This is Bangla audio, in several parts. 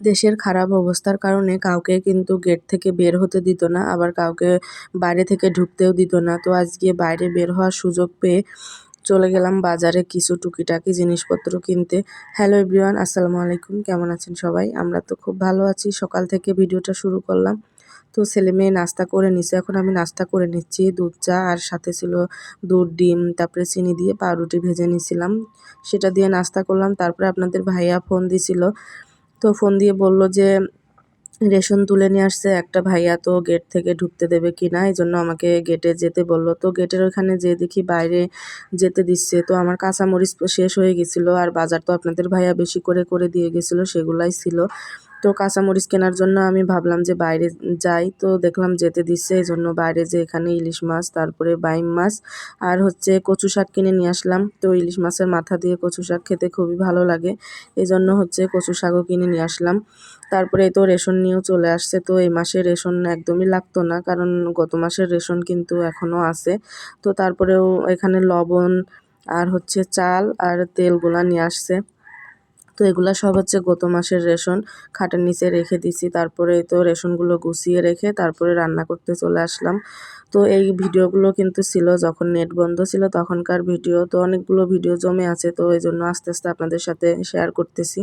দেশের খারাপ অবস্থার কারণে কাউকে কিন্তু গেট থেকে বের হতে দিত না, আবার কাউকে বাইরে থেকে ঢুকতেও দিত না। তো আজকে বাইরে বের হওয়ার সুযোগ পেয়ে চলে গেলাম বাজারে কিছু টুকিটাকি জিনিসপত্র কিনতে। হ্যালো এভরিওয়ান, আসসালামু আলাইকুম। কেমন আছেন সবাই? আমরা তো খুব ভালো আছি। সকাল থেকে ভিডিওটা শুরু করলাম। তো ছেলে মেয়ে নাস্তা করে নিছে, এখন আমি নাস্তা করে নিচ্ছি। দুধ চা আর সাথে ছিল দুধ, ডিম, তারপরে চিনি দিয়ে পাউরুটি ভেজে নিয়েছিলাম, সেটা দিয়ে নাস্তা করলাম। তারপরে আপনাদের ভাইয়া ফোন দিছিল, তো ফোন দিয়ে বলল যে রেশন তুলে নিয়ে আসছে একটা ভাইয়া, তো গেট থেকে ঢুকতে দেবে কি না, এই জন্য আমাকে গেটে যেতে বলল। তো গেটের ওখানে যেয়ে দেখি বাইরে যেতে দিচ্ছে। তো আমার কাঁচামরিচ শেষ হয়ে গেছিলো, আর বাজার তো আপনাদের ভাইয়া বেশি করে করে দিয়ে গেছিলো, সেগুলাই ছিল। তো কাঁচামরিচ কেনার জন্য আমি ভাবলাম যে বাইরে যাই, তো দেখলাম যেতে দিচ্ছে, এই জন্য বাইরে যে এখানে ইলিশ মাছ, তারপরে বাইম মাছ আর হচ্ছে কচু শাক কিনে নিয়ে আসলাম। তো ইলিশ মাছের মাথা দিয়ে কচু শাক খেতে খুবই ভালো লাগে, এই জন্য হচ্ছে কচু শাকও কিনে নিয়ে আসলাম। তারপরে তো রেশন নিয়েও চলে আসছে। তো এই মাসে রেশন একদমই লাগতো না, কারণ গত মাসের রেশন কিন্তু এখনও আছে। তো তারপরেও এখানে লবণ আর হচ্ছে চাল আর তেলগুলা নিয়ে আসছে। তো এগুলা সব হচ্ছে গত মাসের রেশন, খাটের নিচে রেখে দিছি। তারপরে তো রেশনগুলো গুছিয়ে রেখে তারপরে রান্না করতে চলে আসলাম। তো এই ভিডিওগুলো কিন্তু ছিল যখন নেট বন্ধ ছিল তখনকার ভিডিও, তো অনেকগুলো ভিডিও জমে আছে, তো এই জন্য আস্তে আস্তে আপনাদের সাথে শেয়ার করতেছি।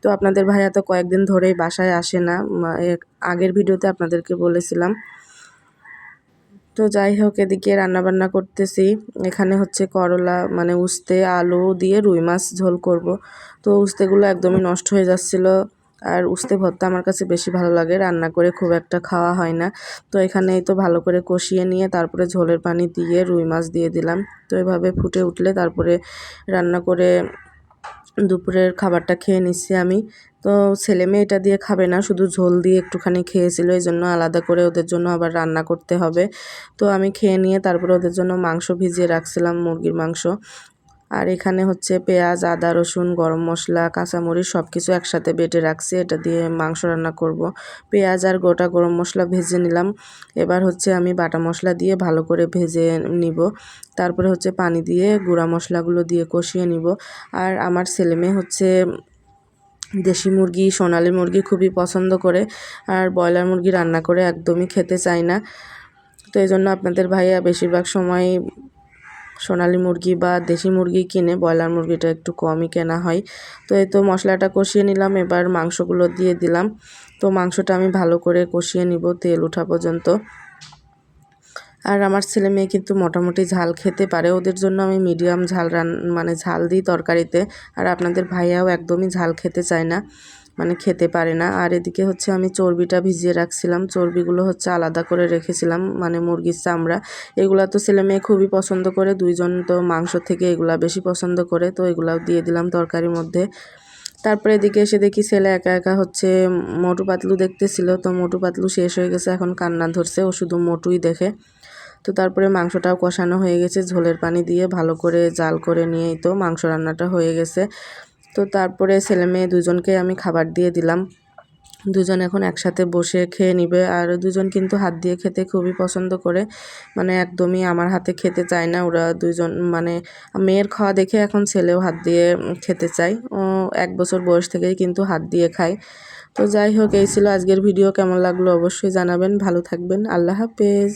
তো আপনাদের ভাইয়া তো কয়েকদিন ধরেই বাসায় আসে না, আগের ভিডিওতে আপনাদেরকে বলেছিলাম। তো যাই হোক, এদিকে রান্নাবান্না করতেছি। এখানে হচ্ছে করলা মানে উস্তে আলু দিয়ে রুই মাছ ঝোল করব। তো উস্তেগুলো একদমই নষ্ট হয়ে যাচ্ছিল, আর উস্তে ভর্তা আমার কাছে বেশি ভালো লাগে, রান্না করে খুব একটা খাওয়া হয় না। তো এখানেই তো ভালো করে কষিয়ে নিয়ে তারপরে ঝোলের পানি দিয়ে রুই মাছ দিয়ে দিলাম। তো এভাবে ফুটে উঠলে তারপরে রান্না করে দুপুরের খাবারটা খেয়ে নিচ্ছি আমি। তো ছেলে মেয়ে এটা দিয়ে খাবে না, শুধু ঝোল দিয়ে একটুখানি খেয়েছিল, এই জন্য আলাদা করে ওদের জন্য আবার রান্না করতে হবে। তো আমি খেয়ে নিয়ে তারপরে ওদের জন্য মাংস ভিজিয়ে রাখছিলাম, মুরগির মাংস। আর এখানে হচ্ছে পেঁয়াজ, আদা, রসুন, গরম মশলা, কাঁচামরিচ সব কিছু একসাথে বেটে রাখছি, এটা দিয়ে মাংস রান্না করব। পেঁয়াজ আর গোটা গরম মশলা ভেজে নিলাম। এবার হচ্ছে আমি বাটা মশলা দিয়ে ভালো করে ভেজে নিব। তারপরে হচ্ছে পানি দিয়ে গুঁড়া মশলাগুলো দিয়ে কষিয়ে নিব। আর আমার ছেলেমেয়ে হচ্ছে দেশি মুরগি, সোনালি মুরগি খুবই পছন্দ করে, আর ব্রয়লার মুরগি রান্না করে একদমই খেতে চায় না। তো এই জন্য আপনাদের ভাইয়া বেশিরভাগ সময় সোনালি মুরগি বা দেশি মুরগি কিনে, ব্রয়লার মুরগিটা একটু কমই কেনা হয়। তো এই তো মশলাটা কষিয়ে নিলাম, এবার মাংসগুলো দিয়ে দিলাম। তো মাংসটা আমি ভালো করে কষিয়ে নিব তেল ওঠা পর্যন্ত। আর আমার ছেলে মেয়ে কিন্তু মোটামুটি ঝাল খেতে পারে, ওদের জন্য আমি মিডিয়াম ঝাল মানে ঝাল দিই তরকারিতে। আর আপনাদের ভাইয়াও একদমই ঝাল খেতে চায় না, মানে খেতে পারে না। আর এদিকে হচ্ছে আমি চর্বিটা ভিজিয়ে রাখছিলাম, চর্বিগুলো হচ্ছে আলাদা করে রেখেছিলাম, মানে মুরগির চামড়া। এগুলা তো ছেলে মেয়ে খুবই পছন্দ করে, দুইজন তো মাংস থেকে এগুলা বেশি পছন্দ করে, তো এগুলাও দিয়ে দিলাম তরকারির মধ্যে। তারপরে এদিকে এসে দেখি ছেলে একা একা হচ্ছে মোটু পাতলু দেখতেছিল, তো মোটু পাতলু শেষ হয়ে গেছে, এখন কান্না ধরছে, ও শুধু মোটুই দেখে। তো তারপরে মাংসটাও কষানো হয়ে গেছে, ঝোলের পানি দিয়ে ভালো করে জাল করে নিয়েই তো মাংস রান্নাটা হয়ে গেছে। তো তারপরে ছেলে মেয়ে দুজনকে আমি খাবার দিয়ে দিলাম, দুজন এখন একসাথে বসে খেয়ে নিবে। আর দুজন কিন্তু হাত দিয়ে খেতে খুবই পছন্দ করে, মানে একদমই আমার হাতে খেতে চায় না ওরা দুজন। মানে মেয়ের খাওয়া দেখে এখন ছেলেও হাত দিয়ে খেতে চায়, ও 1 বছর বয়স থেকেই কিন্তু হাত দিয়ে খায়। তো যাই হোক, এই ছিল আজকের ভিডিও, কেমন লাগলো অবশ্যই জানাবেন। ভালো থাকবেন, আল্লাহ হাফেজ।